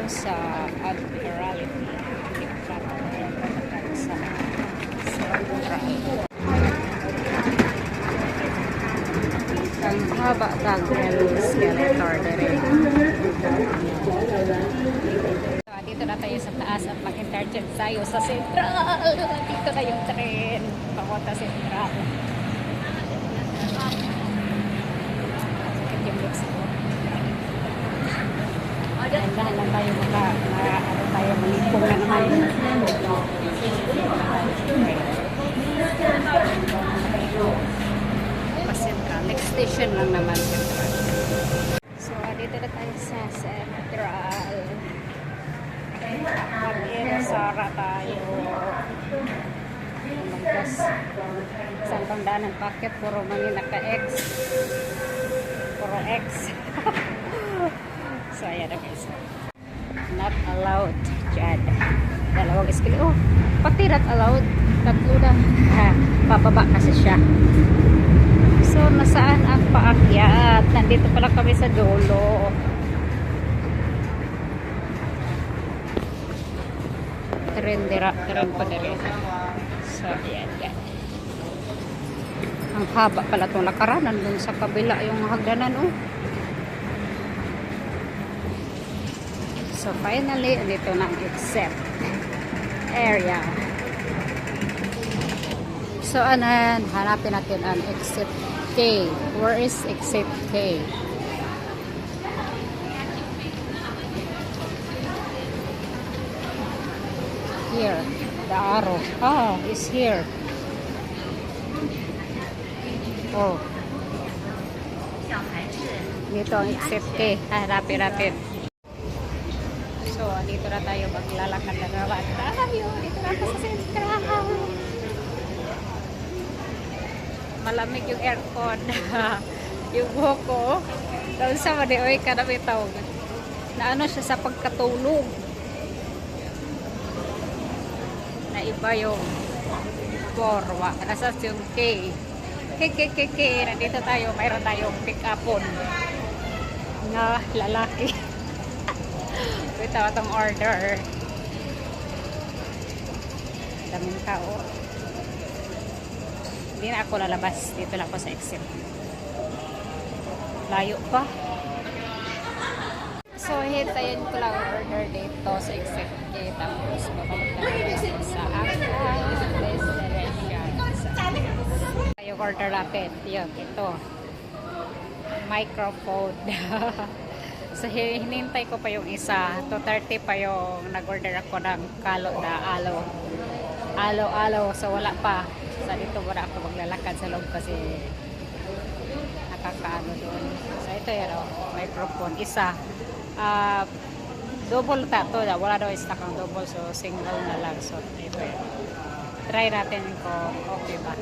sa Admiralty. Sa Central. Ang haba ng escalator dire. So, dito na tayo sa taas at mag-interchange tayo sa Central. Dito na yung train. Papunta Central. Sakit yung lips ko. Dahan lang tayo malipong na naman. Central. Next station lang naman. So, dito na tayo sa Central. Mag-Sara tayo. Magkas. Saan pang daanan packet? Puro mga naka-X. Puro X. So, ayan na guys. Not allowed. Diyan. Dalawang skill. Oh, pati not allowed. Tatlo na. Pababa kasi siya. So, nasaan ang paakyat? Nandito pala kami sa dulo. Tren pa dira. So, ayan. Ang haba pala itong lakaranan dun sa kabila yung hagdanan, oh. So, finally, dito na ang exit area. So, anan, hanapin natin ang exit K. Where is exit K? Here. The arrow. Ah, is here. Oh. Dito ang exit K. Hanapin natin. So, dito na tayo maglalakad na naman tayo. Dito na ako sa Central. Malamig yung aircon. Yung buhok ko. Doon sa madioy ka na bitaw. Na ano siya sa pagkatulog. Na iba yung forwa. Nasa yung K. K. Nandito tayo. Mayroon tayong pick-upon. Na lalaki. Ito itong order. Daming tao. Hindi na ako lalabas. Dito na ako sa exit. Layo pa. So, hintayin ko lang order dito sa exit gate. Tapos, babalik na ako sa actual destination. Yung order natin. Yun, ito. Microphone. So, hinintay ko pa yung isa. 2:30 pa yung nag-order ako ng kalo na alo. Alo. So, wala pa. So, dito muna ako maglalakad sa loob kasi nakakaano doon. So, ito yan o. Microphone. Isa. Double tato. Wala daw stock ang double. So, single na lang. So, ito yan. Try natin kung okay ba.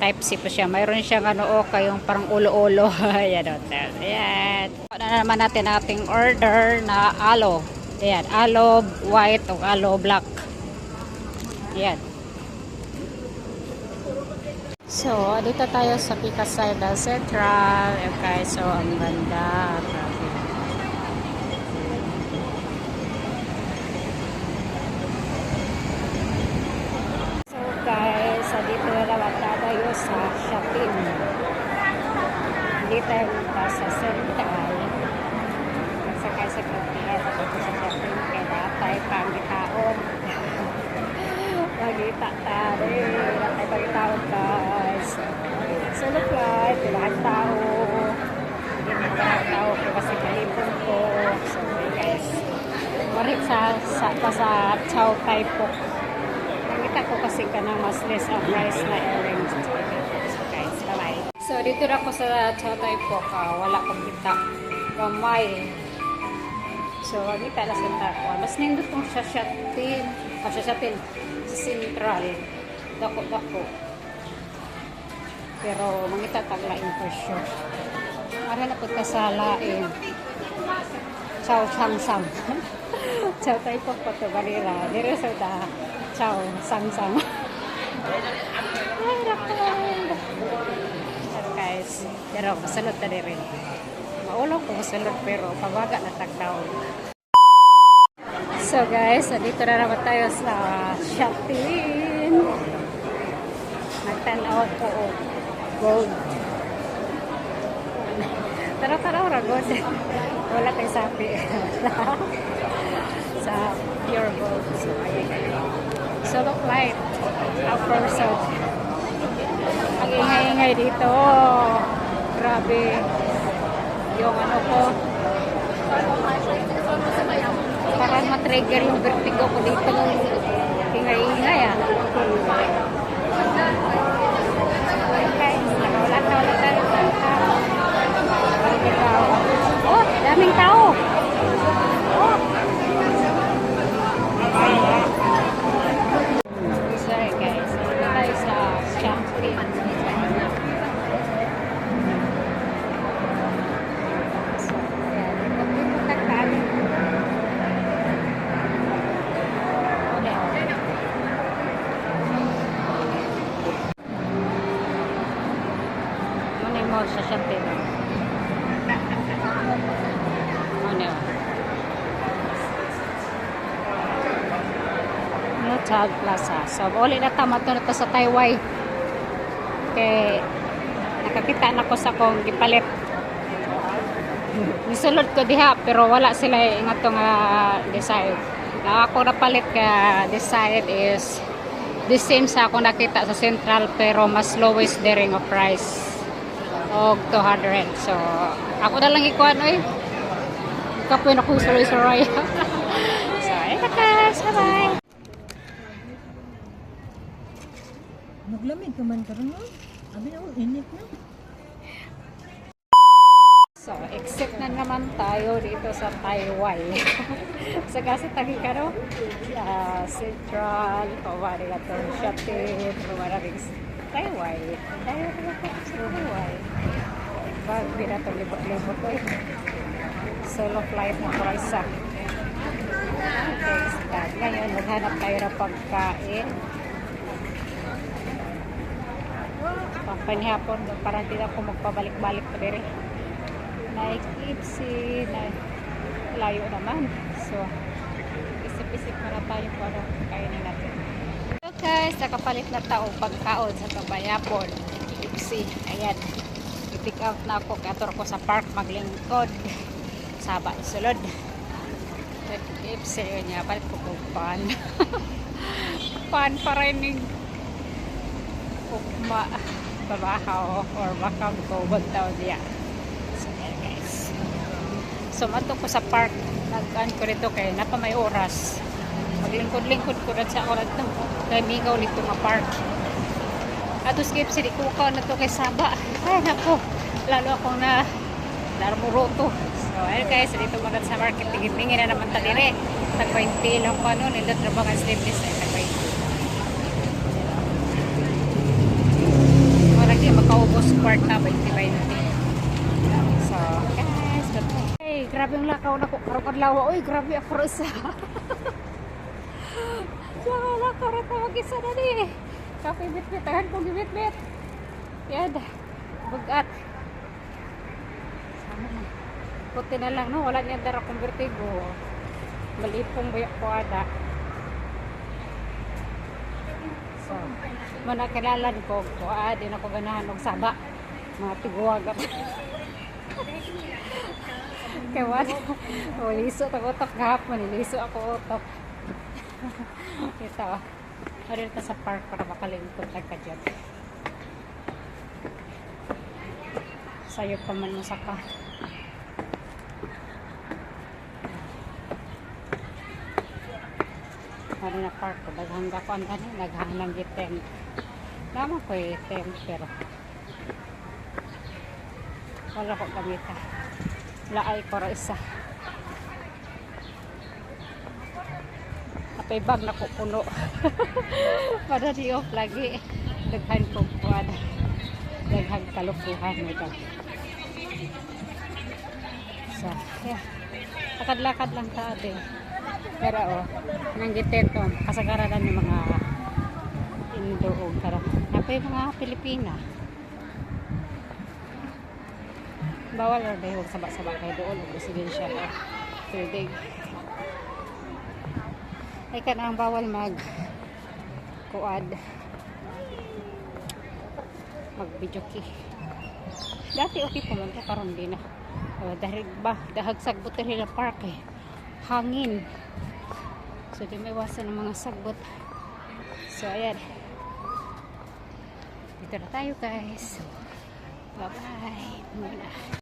Type C po siya. Mayroon siyang ano, okay, yung parang ulo-ulo. Ayan o. Ayan. Na naman natin ating order na alo. Ayan. Alo white o alo black. Ayan. So, dito tayo sa Pikasarda Central. Okay, so ang ganda. So guys, dito na naman tayo sa shopping. Hindi tayo punta sa Central. Magsakay sa Katiya sa shopping. Kaya tayo pangitaon. Magita tayo. Tayo pangitaon guys. So look like, lahat tao. Hindi mo lahat tao kasi kalipon ko. So guys, marik sa Chow Tai Pok. Nakita ko kasi ka ng mas less ang price na earrings. So guys, bye-bye. So dito na ako sa Chow Tai Pok. Wala kong kita. Gamay. So kita na sa Tarwa. Mas nindot kong sasyatin. Sasyatin sa Central. Dako-dako. Pero mangita taglain for sure. Mara na pagkasalain. Chow Sang-Sang. Chow Tai Pok po ito barira. Dito sa ita. Chow Sang-Sang. Ay, naku. Guys. guys. Pero masalot na rin. Maulaw ko masalot pero pabaga na tagdaw. So guys, dito na naman tayo sa shopping. Nagtanaw ko gold. Tara-tara gold. Wala tayo sapi. Sa pure gold. So ayan. So look like a person. Ang ingay-ingay dito. Grabe. Yung ano ko. Parang matrigger yung vertigo ko dito. Ingay-ingay ah. Oh, daming tao. Oh. Sorry guys. Dito tayo sa shopping. Sa shopping. No Child Plaza. So, uli na tama to na to sa Taiwan. Kay nakakita na ko sa kong gipalit. Nisulod ko diha pero wala sila nga to nga decide. Na ako napalit ka decide is the same sa ako nakita sa Central pero mas lowest there nga price. Og 200. So, ako na lang ikuan oy. Kapoy na ko suroy-suroy. So, ay kakas, bye. Maglamig ka man karon no? Abi na init na. So, exit na naman tayo dito sa Taiwan. Sa kasi tagi ka no? Central, pawari ka to shopping, pawari Taiwan. Taiwan. Bag bila to libot-libot ko eh. Solo flight na ko isa. Okay, start. Ngayon, maghanap tayo ng pagkain. Panihapon, parang hindi ako magpabalik-balik pa rin. Naikipsi, na layo naman. So, isip-isip na tayo kung ano kainin natin. So guys, nakapalit na tao pagkaon sa Kabayapon. Ipsi, ayan. I-pick out na ako. Kator ko sa park maglingkod. Saba, sulod. Ipsi, yun niya. Palit ko kong pan. Pan para yung ukma, babahaw, or baka magkubod tao diya. So, ayan guys. So, mato ko sa park. Nag-an ko rito kay napa may oras. Maglingkod-lingkod ko rin sa oras ito. Kaya mingaw nito nga park. At skip si Kukaw na to kay Saba. Ay nako, lalo akong na narmuroto. So ayun guys, dito muna sa market. Tingin-tingin na naman tayo rin. Tag-20 lang pa nun. Nindot na bang ang sleeveless ay tag-20. Wala di makaubos kwarta 20-20. So guys, hey, grabe yung lakaw na ko. Karong-adlaw. Uy, grabe ako isa. Wala ka rin mag-isa na di. Kape bit-bit. Tahan kong bit-bit. Yan. Bugat. Sama na. Puti na lang, no? Wala niya dara kong vertigo. Malipong bayak ko ada. So, manakilalan ko. Di na ko ganahan ng Saba. Mga tiguwag. Kaya wala. Liso ako utok gahapon. Liso ako utok. Ito. Ano ito sa park para makalingkod lang ka dyan. Sayo pa man mo saka. Ano na park ko. Daghangga ko ang gani. Naghanang gitem. Naman ko item pero wala ko gamita. Laay ko ra isa. Apay bag na ko puno. Para di off lagi. Daghan ko kuwan. Daghan kalukuhan nito. So, yeah. Lakad-lakad lang ta din. Pero oh, nanggit ito. Kasagararan ng mga Indo o kara. Apay mga Pilipina. Bawal or dahil sabak-sabak kayo doon o residential o building. Ay ka na ang bawal mag kuad mag video key. Dati okay pa man to, karon di na. Dahil ba dahag sagbot rin na park eh. Hangin. So di may iwasan ng mga sagbot. So ayan. Dito na tayo guys. So, bye bye muna.